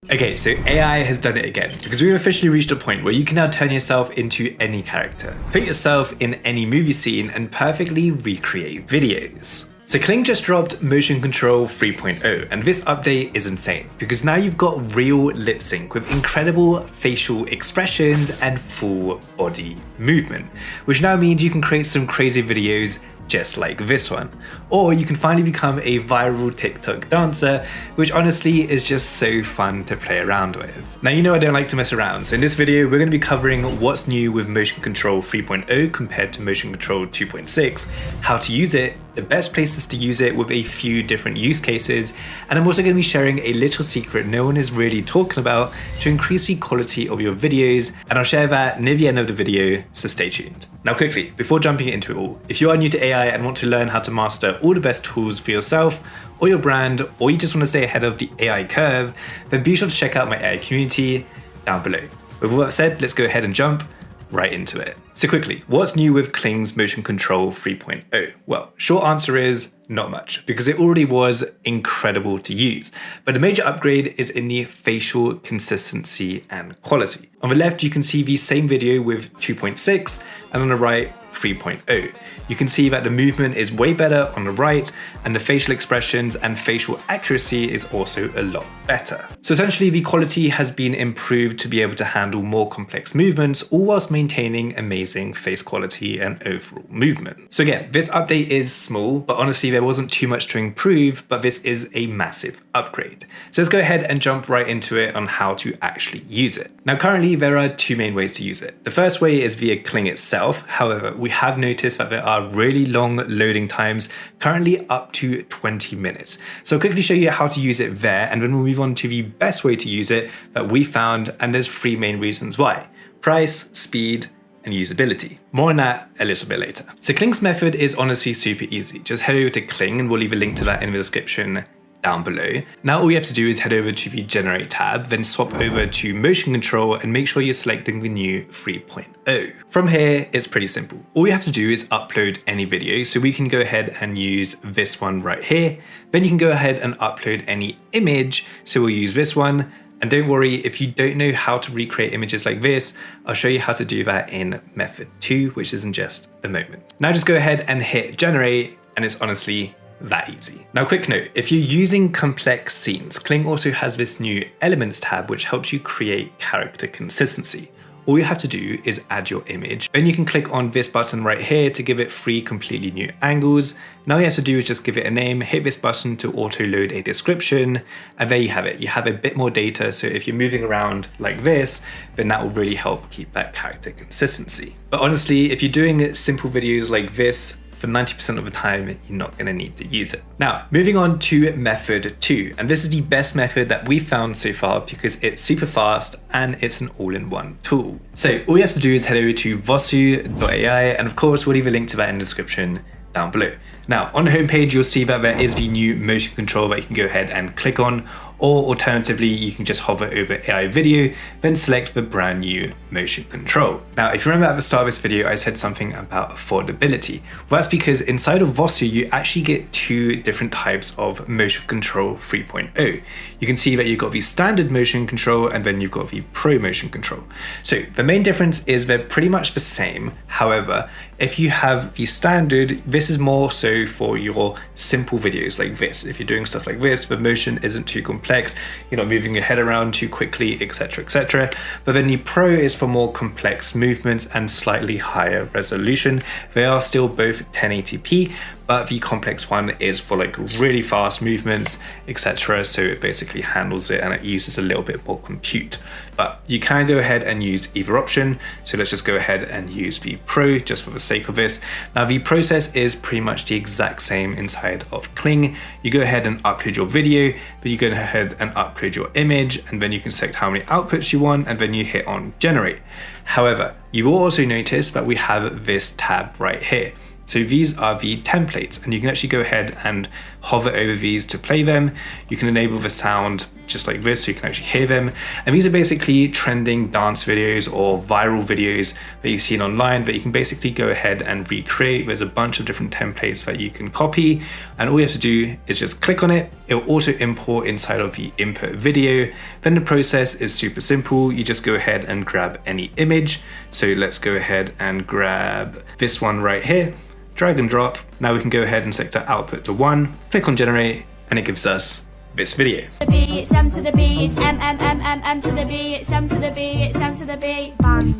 Okay, so AI has done it again, because we've officially reached a point where you can now turn yourself into any character, put yourself in any movie scene, and perfectly recreate videos. So Kling just dropped Motion Control 3.0, and this update is insane, because now you've got real lip sync with incredible facial expressions and full body movement, which now means you can create some crazy videos just like this one. Or you can finally become a viral TikTok dancer, which honestly is just so fun to play around with. Now, you know I don't like to mess around, so in this video we're going to be covering what's new with Motion Control 3.0 compared to Motion Control 2.6, how to use it, the best places to use it with a few different use cases, and I'm also going to be sharing a little secret no one is really talking about to increase the quality of your videos, and I'll share that near the end of the video, so stay tuned. Now quickly, before jumping into it all, if you are new to AI and want to learn how to master all the best tools for yourself or your brand, or you just want to stay ahead of the AI curve, then be sure to check out my AI community down below. With all that said, let's go ahead and jump right into it. So quickly, what's new with Kling's Motion Control 3.0? Well, short answer is not much, because it already was incredible to use. But the major upgrade is in the facial consistency and quality. On the left, you can see the same video with 2.6, and on the right, 3.0. You can see that the movement is way better on the right, and the facial expressions and facial accuracy is also a lot better. So essentially, the quality has been improved to be able to handle more complex movements, all whilst maintaining amazing face quality and overall movement. So again, this update is small, but honestly, there wasn't too much to improve, but this is a massive upgrade. So let's go ahead and jump right into it on how to actually use it. Now, currently, there are two main ways to use it. The first way is via Kling itself. However, we have noticed that there are really long loading times, currently up to 20 minutes. So I'll quickly show you how to use it there, and then we'll move on to the best way to use it that we found, and there's three main reasons why: price, speed, and usability. More on that a little bit later. So Kling's method is honestly super easy. Just head over to Kling, and we'll leave a link to that in the description down below. Now all you have to do is head over to the Generate tab, then swap over to Motion Control and make sure you're selecting the new 3.0. From here, it's pretty simple. All you have to do is upload any video. So we can go ahead and use this one right here. Then you can go ahead and upload any image. So we'll use this one. And don't worry, if you don't know how to recreate images like this, I'll show you how to do that in method 2, which is in just a moment. Now just go ahead and hit generate, and it's honestly that easy. Now, quick note, if you're using complex scenes, Kling also has this new Elements tab, which helps you create character consistency. All you have to do is add your image. Then you can click on this button right here to give it 3 completely new angles. Now all you have to do is just give it a name, hit this button to auto load a description, and there you have it. You have a bit more data, so if you're moving around like this, then that will really help keep that character consistency. But honestly, if you're doing simple videos like this, for 90% of the time, you're not going to need to use it. Now, moving on to method 2, and this is the best method that we've found so far because it's super fast and it's an all-in-one tool. So all you have to do is head over to Vosu.ai, and of course, we'll leave a link to that in the description down below. Now, on the homepage, you'll see that there is the new motion control that you can go ahead and click on, or alternatively, you can just hover over AI video, then select the brand new motion control. Now, if you remember at the start of this video, I said something about affordability. Well, that's because inside of Vosu, you actually get 2 different types of motion control 3.0. You can see that you've got the standard motion control, and then you've got the pro motion control. So the main difference is they're pretty much the same. However, if you have the standard, this is more so for your simple videos like this. If you're doing stuff like this, the motion isn't too complex, you're not moving your head around too quickly, etc, etc. But then the Pro is for more complex movements and slightly higher resolution. They are still both 1080p, but the complex one is for like really fast movements, etc. So it basically handles it and it uses a little bit more compute. But you can go ahead and use either option. So let's just go ahead and use the Pro just for the sake of this. Now the process is pretty much the exact same inside of Kling. You go ahead and upload your video, but you go ahead and upload your image, and then you can select how many outputs you want, and then you hit on generate. However, you will also notice that we have this tab right here. So these are the templates, and you can actually go ahead and hover over these to play them. You can enable the sound just like this, so you can actually hear them. And these are basically trending dance videos or viral videos that you've seen online that you can basically go ahead and recreate. There's a bunch of different templates that you can copy, and all you have to do is just click on it. It will also import inside of the input video. Then the process is super simple. You just go ahead and grab any image. So let's go ahead and grab this one right here, drag and drop. Now we can go ahead and select our output to 1, click on generate, and it gives us this video. It's M to the B, it's M to the B, it's M to the B, it's M to the B, bang.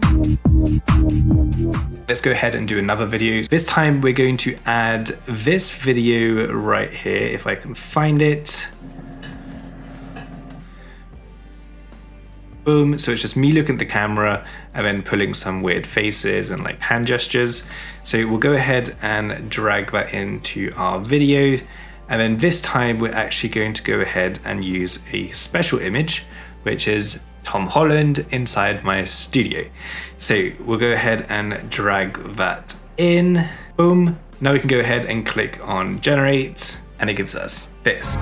Let's go ahead and do another video. This time we're going to add this video right here, if I can find it. Boom, so it's just me looking at the camera and then pulling some weird faces and like hand gestures. So we'll go ahead and drag that into our video. And then this time we're actually going to go ahead and use a special image, which is Tom Holland inside my studio. So we'll go ahead and drag that in. Boom. Now we can go ahead and click on generate, and it gives us this.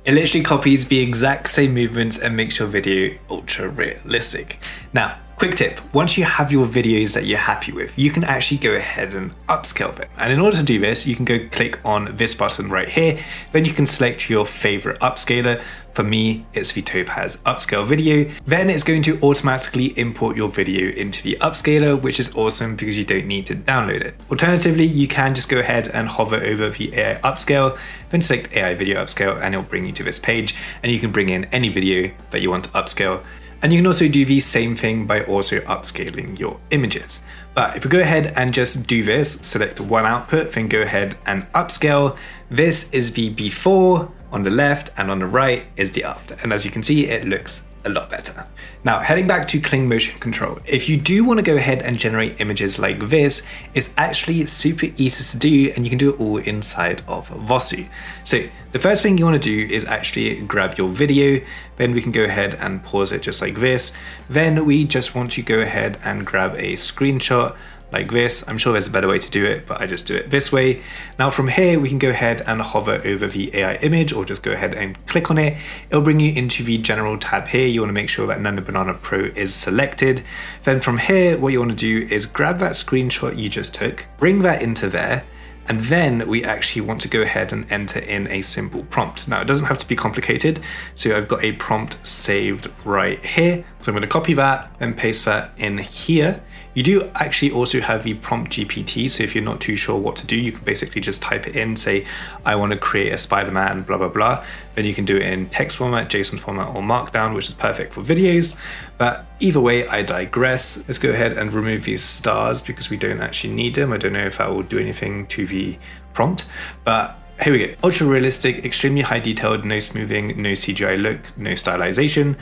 It literally copies the exact same movements and makes your video ultra realistic. Now, quick tip, once you have your videos that you're happy with, you can actually go ahead and upscale them. And in order to do this, you can go click on this button right here. Then you can select your favorite upscaler. For me, it's the Topaz Upscale video. Then it's going to automatically import your video into the upscaler, which is awesome because you don't need to download it. Alternatively, you can just go ahead and hover over the AI Upscale, then select AI Video Upscale, and it'll bring you to this page, and you can bring in any video that you want to upscale. And you can also do the same thing by also upscaling your images. But if we go ahead and just do this, select one output, then go ahead and upscale. This is the before on the left, and on the right is the after. And as you can see, it looks a lot better. Now, heading back to Kling Motion Control, if you do want to go ahead and generate images like this, it's actually super easy to do, and you can do it all inside of Vosu. So the first thing you want to do is actually grab your video, then we can go ahead and pause it just like this. Then we just want to go ahead and grab a screenshot like this. I'm sure there's a better way to do it, but I just do it this way. Now from here, we can go ahead and hover over the AI image, or just go ahead and click on it. It'll bring you into the general tab here. You want to make sure that Nano Banana Pro is selected. Then from here, what you want to do is grab that screenshot you just took, bring that into there, and then we actually want to go ahead and enter in a simple prompt. Now, it doesn't have to be complicated. So I've got a prompt saved right here. So I'm going to copy that and paste that in here. You do actually also have the prompt GPT. So if you're not too sure what to do, you can basically just type it in, say, I want to create a Spider-Man, blah, blah, blah. Then you can do it in text format, JSON format, or Markdown, which is perfect for videos. But either way, I digress. Let's go ahead and remove these stars because we don't actually need them. I don't know if that will do anything to the prompt, but here we go. Ultra realistic, extremely high detailed, no smoothing, no CGI look, no stylization.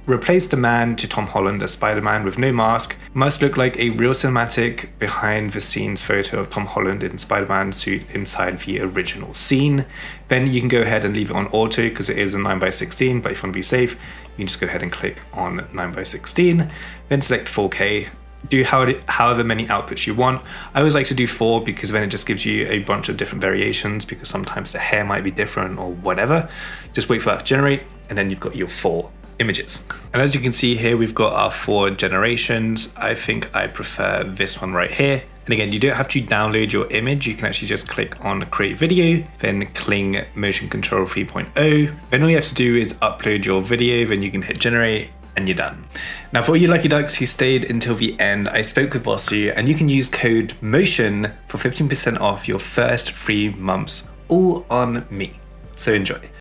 Replace the man to Tom Holland as Spider-Man with no mask. Must look like a real cinematic behind the scenes photo of Tom Holland in Spider-Man suit inside the original scene. Then you can go ahead and leave it on auto because it is a 9:16, but if you want to be safe, you can just go ahead and click on 9:16, then select 4K. Do however many outputs you want. I always like to do 4 because then it just gives you a bunch of different variations, because sometimes the hair might be different or whatever. Just wait for that to generate, and then you've got your 4 images. And as you can see here, we've got our 4 generations. I think I prefer this one right here. And again, you don't have to download your image. You can actually just click on create video, then Kling Motion Control 3.0. Then all you have to do is upload your video, then you can hit generate, and you're done. Now for all you lucky ducks who stayed until the end, I spoke with Vosu, and you can use code MOTION for 15% off your first 3 months, all on me. So enjoy.